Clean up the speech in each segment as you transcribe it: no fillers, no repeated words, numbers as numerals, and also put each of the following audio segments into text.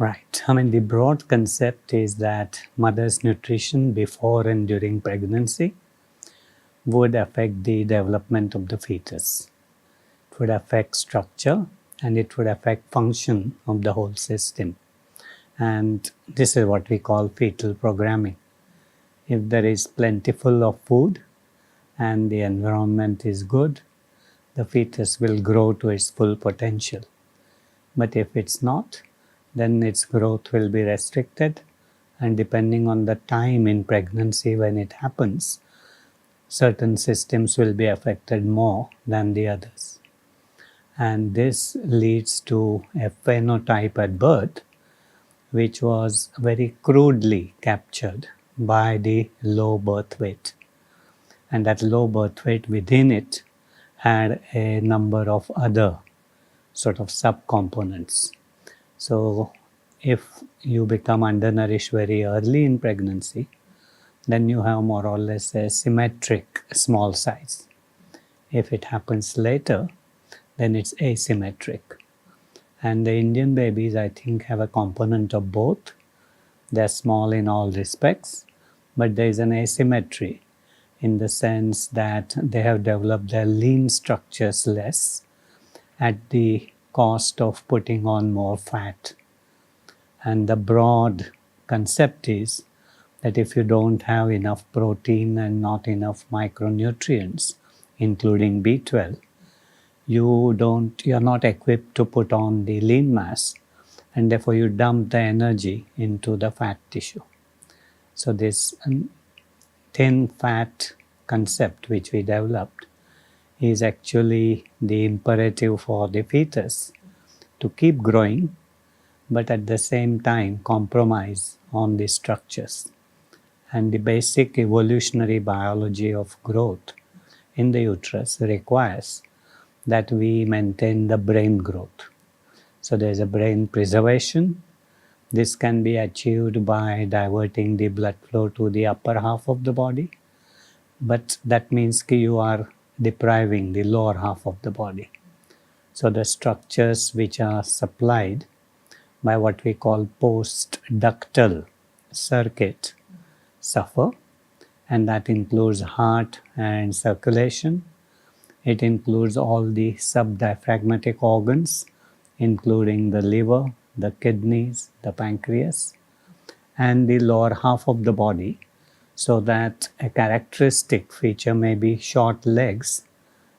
Right. The broad concept is that mother's nutrition before and during pregnancy would affect the development of the fetus. It would affect structure and it would affect function of the whole system. And this is what we call fetal programming. If there is plentiful of food and the environment is good, the fetus will grow to its full potential. But if it's not, then its growth will be restricted, and depending on the time in pregnancy when it happens, certain systems will be affected more than the others. And this leads to a phenotype at birth, which was very crudely captured by the low birth weight. And that low birth weight within it had a number of other sort of subcomponents. So if you become undernourished very early in pregnancy, then you have more or less a symmetric small size. If it happens later, then it's asymmetric. And the Indian babies, I think, have a component of both. They're small in all respects, but there is an asymmetry in the sense that they have developed their lean structures less at the cost of putting on more fat. And the broad concept is that if you don't have enough protein and not enough micronutrients, including B12, you're not equipped to put on the lean mass, and therefore you dump the energy into the fat tissue. So this thin fat concept which we developed is actually the imperative for the fetus to keep growing, but at the same time compromise on the structures. And the basic evolutionary biology of growth in the uterus requires that we maintain the brain growth. So there's a brain preservation. This can be achieved by diverting the blood flow to the upper half of the body, but that means you are depriving the lower half of the body. So the structures which are supplied by what we call post-ductal circuit suffer, and that includes heart and circulation. It includes all the subdiaphragmatic organs, including the liver, the kidneys, the pancreas, and the lower half of the body, so that a characteristic feature may be short legs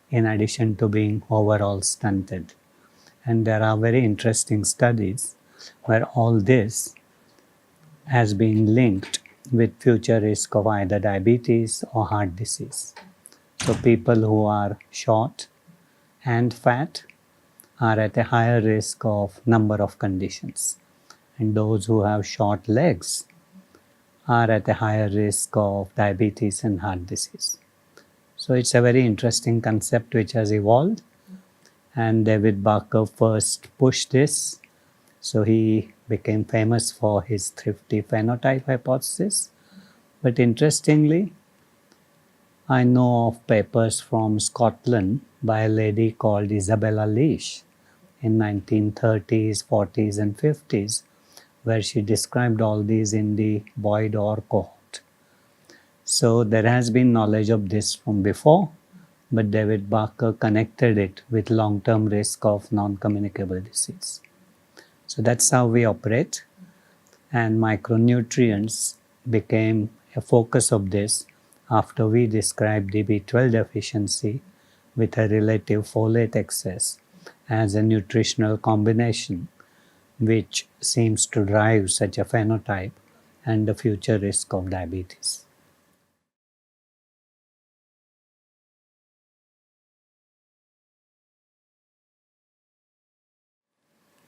in addition to being overall stunted. And there are very interesting studies where all this has been linked with future risk of either diabetes or heart disease. So people who are short and fat are at a higher risk of number of conditions, and those who have short legs are at a higher risk of diabetes and heart disease. So it's a very interesting concept which has evolved, and David Barker first pushed this. So he became famous for his thrifty phenotype hypothesis. But interestingly, I know of papers from Scotland by a lady called Isabella Leash in 1930s, 40s and 50s, where she described all these in the Boyd-Orr cohort. So there has been knowledge of this from before, but David Barker connected it with long-term risk of non-communicable disease. So that's how we operate, and micronutrients became a focus of this after we described the B12 deficiency with a relative folate excess as a nutritional combination which seems to drive such a phenotype and the future risk of diabetes.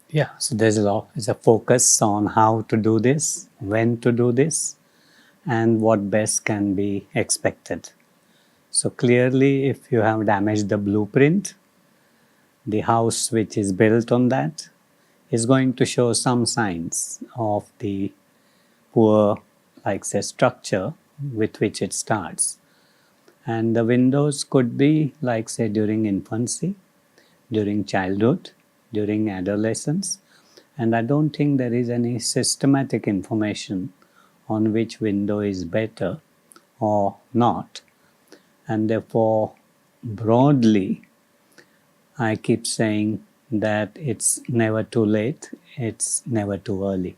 Yeah, so there's a focus on how to do this, when to do this, and what best can be expected. So clearly, if you have damaged the blueprint, the house which is built on that is going to show some signs of the poor, like say, structure with which it starts. And the windows could be, like say, during infancy, during childhood, during adolescence, And I don't think there is any systematic information on which window is better or not. And therefore, broadly, I keep saying that it's never too late, it's never too early.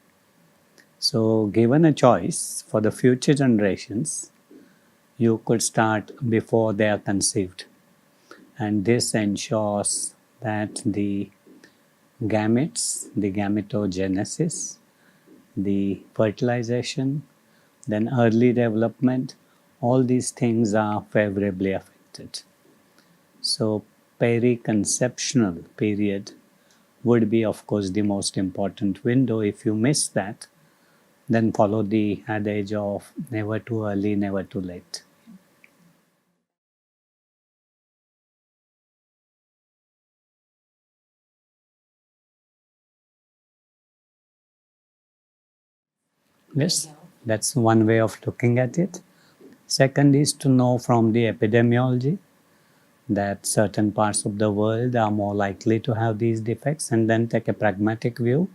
So, given a choice for the future generations, you could start before they are conceived. And this ensures that the gametes, the gametogenesis, the fertilization, then early development, all these things are favorably affected. So, periconceptional period would be, of course, the most important window. If you miss that, then follow the adage of never too early, never too late. Yes, that's one way of looking at it. Second is to know from the epidemiology that certain parts of the world are more likely to have these defects, and then take a pragmatic view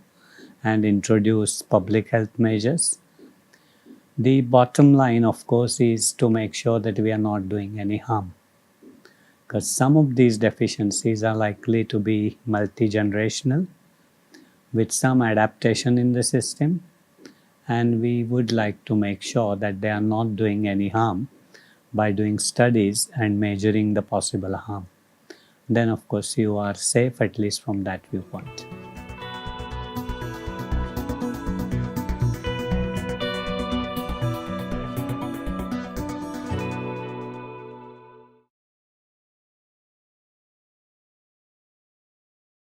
and introduce public health measures. The bottom line, of course, is to make sure that we are not doing any harm, because some of these deficiencies are likely to be multi-generational with some adaptation in the system, and we would like to make sure that they are not doing any harm by doing studies and measuring the possible harm. Then, of course, you are safe, at least from that viewpoint.